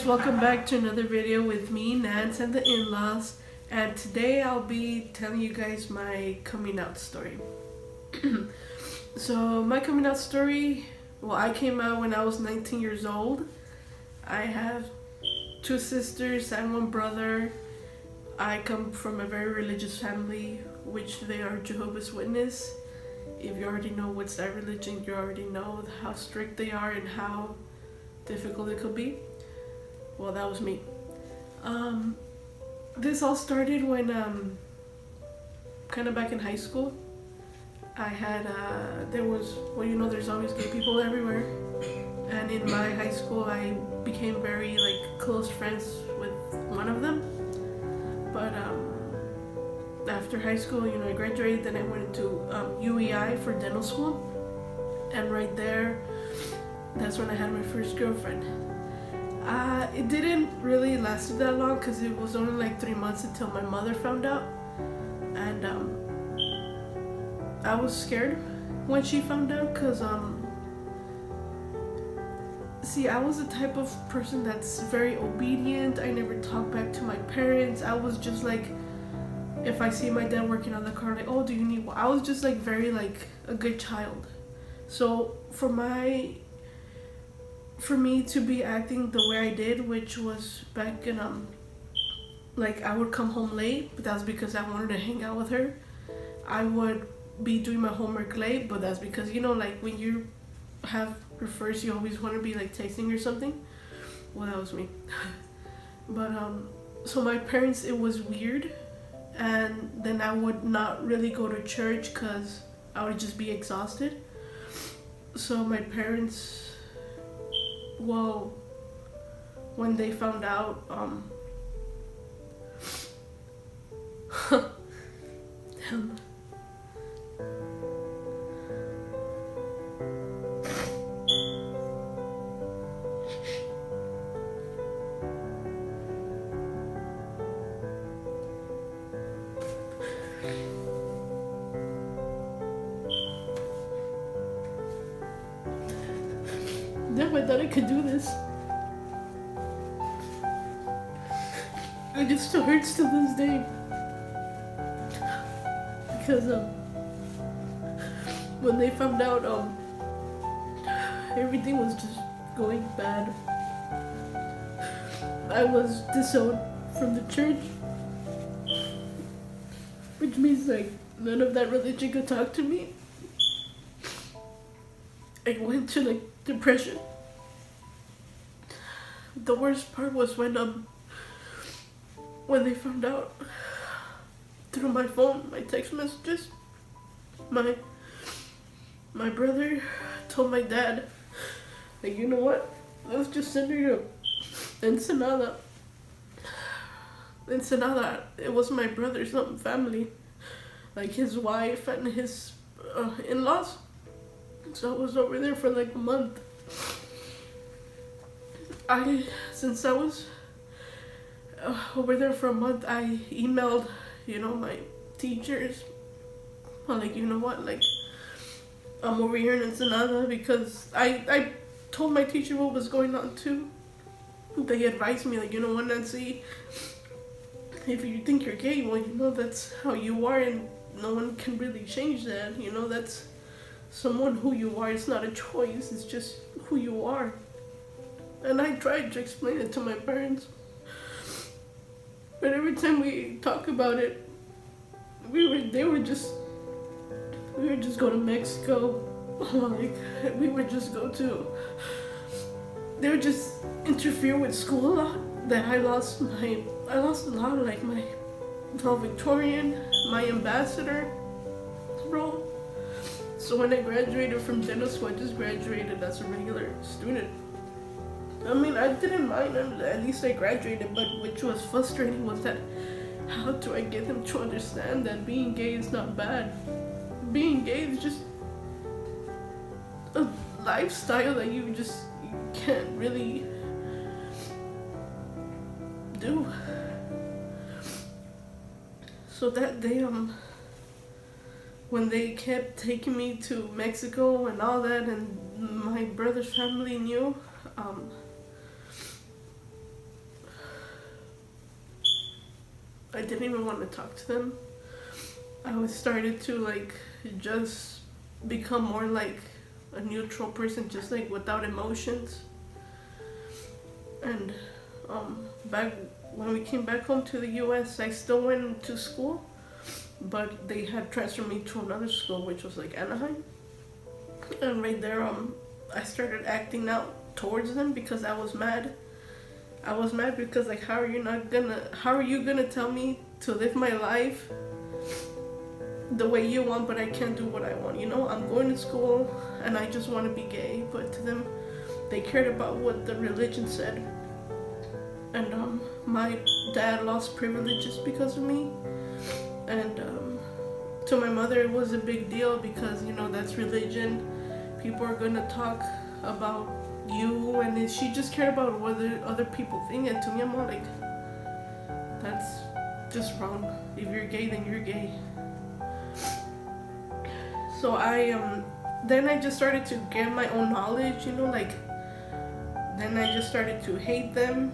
Welcome back to another video with me, Nance, and the in-laws. And today I'll be telling you guys my coming out story. So my coming out story, well, I came out when I was 19 years old. I have two sisters and one brother. I come from a very religious family, which they are Jehovah's Witness. If you already know what's that religion, you already know how strict they are and how difficult it could be. Well, that was me. This all started when, kind of back in high school. I had, there's always gay people everywhere. And in my high school, I became very, close friends with one of them. But, after high school, I graduated, then I went into UEI for dental school. And right there, that's when I had my first girlfriend. It didn't really last that long because it was only 3 months until my mother found out. And I was scared when she found out because, see, I was the type of person that's very obedient. I never talked back to my parents. I was just if I see my dad working on the car, oh, do you need one? I was just very a good child. So for me to be acting the way I did, which was back in I would come home late, but that's because I wanted to hang out with her. I would be doing my homework late, but that's because when you have your first, you always want to be texting or something. Well, that was me. But so my parents, it was weird, and then I would not really go to church because I would just be exhausted. So my parents, well, when they found out, damn. Damn, I thought I could do this. It still hurts to this day. Because when they found out everything was just going bad. I was disowned from the church, which means none of that religion could talk to me. I went to depression. The worst part was when they found out through my phone, my text messages. My brother told my dad, you know what? Let's just send her to Ensenada. Ensenada. It was my brother's family, his wife and his in-laws. So I was over there for a month. Since I was over there for a month, I emailed, my teachers. You know what, I'm over here in Ensenada because I told my teacher what was going on too. They advised me, you know what, Nancy, if you think you're gay, well, that's how you are and no one can really change that. That's someone who you are. It's not a choice, it's just who you are. And I tried to explain it to my parents, but every time we talk about it, we would just go to Mexico. We would just go to. They would just interfere with school a lot. That I lost a lot, my valedictorian, my ambassador role. So when I graduated from dental school, I just graduated as a regular student. I mean, I didn't mind, at least I graduated, but which was frustrating was that how do I get them to understand that being gay is not bad? Being gay is just a lifestyle that you can't really do. So that day, when they kept taking me to Mexico and all that, and my brother's family knew, I didn't even want to talk to them. I was started to like just become more like a neutral person, just like without emotions. And back when we came back home to the US, I still went to school, but they had transferred me to another school, which was like Anaheim. And right there, I started acting out towards them because I was mad. I was mad because like, how are you gonna tell me to live my life the way you want, but I can't do what I want? You know, I'm going to school and I just want to be gay, but to them, they cared about what the religion said. And my dad lost privileges because of me, and to my mother it was a big deal because, you know, that's religion. People are gonna talk about you, and she just cared about what other people think. And to me, I'm all like, that's just wrong. If you're gay, then you're gay. So then I just started to get my own knowledge, you know, like, then I just started to hate them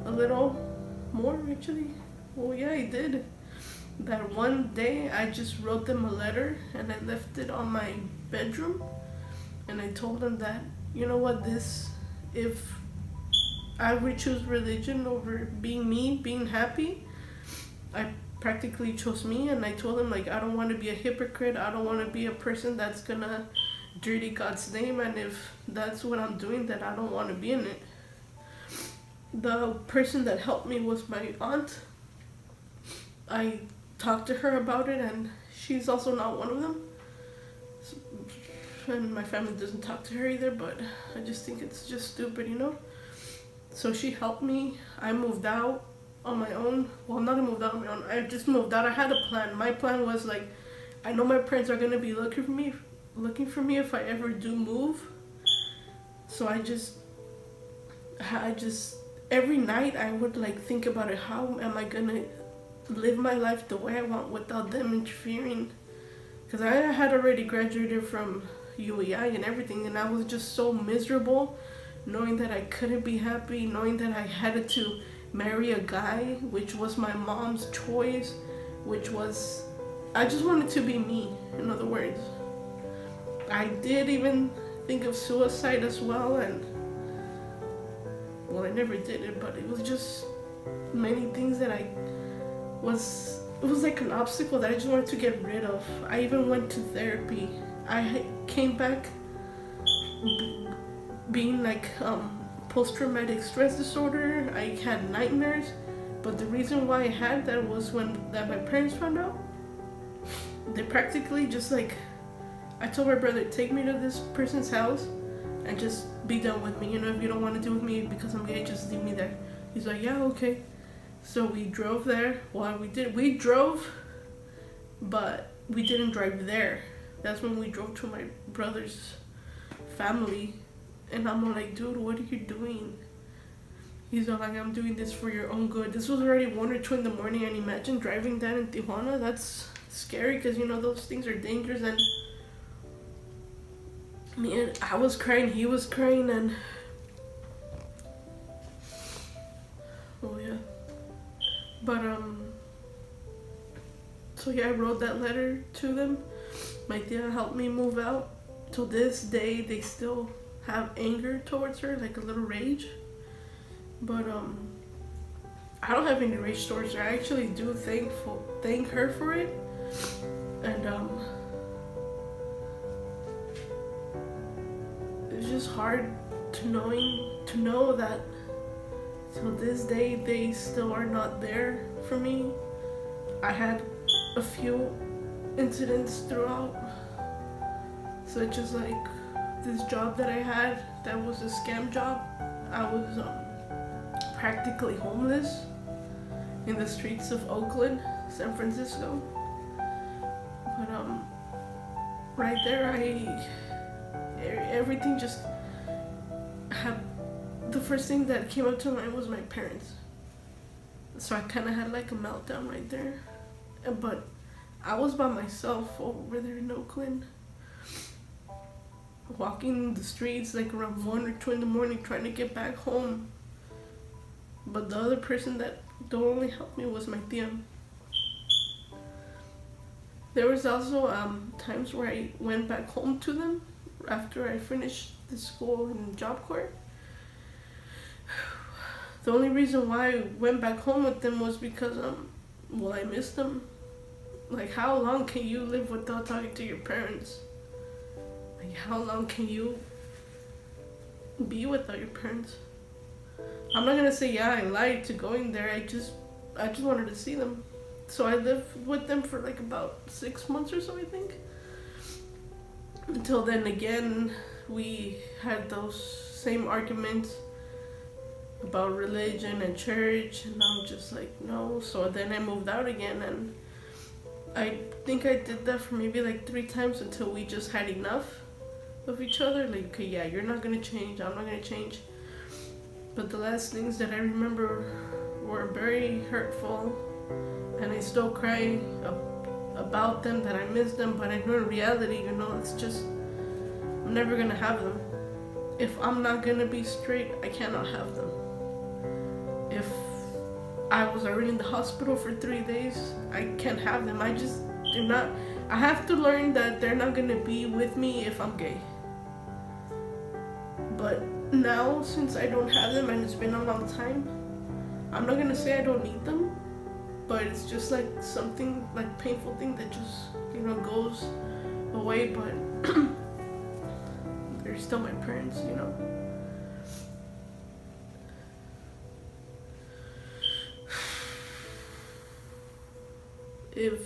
a little more, actually. Well, yeah, I did. That one day I just wrote them a letter and I left it on my bedroom, and I told them that, you know what, if I would choose religion over being me, being happy, I practically chose me. And I told them, like, I don't want to be a hypocrite. I don't want to be a person that's gonna dirty God's name, and if that's what I'm doing, then I don't want to be in it. The person that helped me was my aunt. I talked to her about it, and she's also not one of them. And my family doesn't talk to her either, but I just think it's just stupid, you know? So she helped me. I moved out on my own. Well, not I moved out on my own. I just moved out. I had a plan. My plan was like, I know my parents are gonna be looking for me if I ever do move. So I just every night I would like think about it. How am I gonna live my life the way I want without them interfering? Because I had already graduated from UEI and everything, and I was just so miserable knowing that I couldn't be happy, knowing that I had to marry a guy, which was my mom's choice, I just wanted to be me, in other words. I did even think of suicide as well, and well, I never did it, but it was just many things that it was like an obstacle that I just wanted to get rid of. I even went to therapy. I came back being like post-traumatic stress disorder. I had nightmares, but the reason why I had that was that my parents found out. They practically just like, I told my brother, take me to this person's house and just be done with me. You know, if you don't want to deal with me because I'm gay, just leave me there. He's like, yeah, okay. So we drove there. Well, we drove, but we didn't drive there. That's when we drove to my brother's family. And I'm like, dude, what are you doing? He's all like, I'm doing this for your own good. This was already 1 or 2 in the morning, and imagine driving that in Tijuana. That's scary because, you know, those things are dangerous. And man, I was crying, he was crying, and oh yeah. But so yeah, I wrote that letter to them. My tia helped me move out. To this day, they still have anger towards her, like a little rage. But I don't have any rage towards her. I actually do thank her for it. And it's just hard to know that till this day they still are not there for me. I had a few incidents throughout. So it's just like this job that I had, that was a scam job. I was practically homeless in the streets of Oakland, San Francisco. But right there, everything just had, the first thing that came up to mind was my parents. So I kind of had like a meltdown right there. But I was by myself over there in Oakland, walking the streets like around 1 or 2 in the morning trying to get back home. But the other person that don't only help me was my tia. There was also times where I went back home to them after I finished the school and job corps. The only reason why I went back home with them was because well, I missed them. Like, how long can you live without talking to your parents? Like, how long can you be without your parents? I'm not gonna say, yeah, I lied to going there. I just wanted to see them. So I lived with them for like about 6 months or so, I think. Until then, again, we had those same arguments about religion and church, and I'm just like, no. So then I moved out again, and I think I did that for maybe like 3 times until we just had enough of each other. Like, okay, yeah, you're not gonna change, I'm not gonna change. But the last things that I remember were very hurtful, and I still cry about them, that I miss them. But I know in reality, it's just, I'm never gonna have them. If I'm not gonna be straight, I cannot have them. If I was already in the hospital for 3 days, I can't have them. I just do not. I have to learn that they're not gonna be with me if I'm gay. But now, since I don't have them and it's been a long time, I'm not gonna say I don't need them, but it's just like something, like painful thing that just, goes away. But they're still my parents. If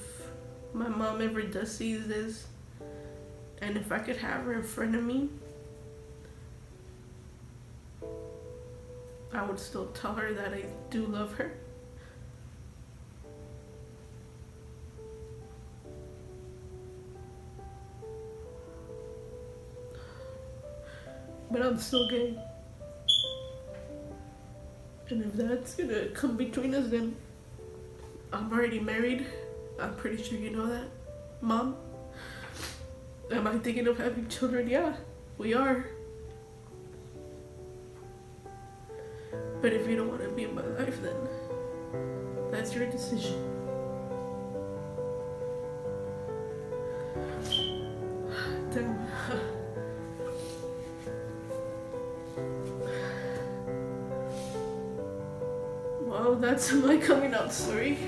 my mom ever does see this, and if I could have her in front of me, I would still tell her that I do love her. But I'm still gay. And if that's gonna come between us, then I'm already married. I'm pretty sure you know that. Mom? Am I thinking of having children? Yeah, we are. But if you don't want to be in my life, then that's your decision. Damn. Well, that's my coming out story.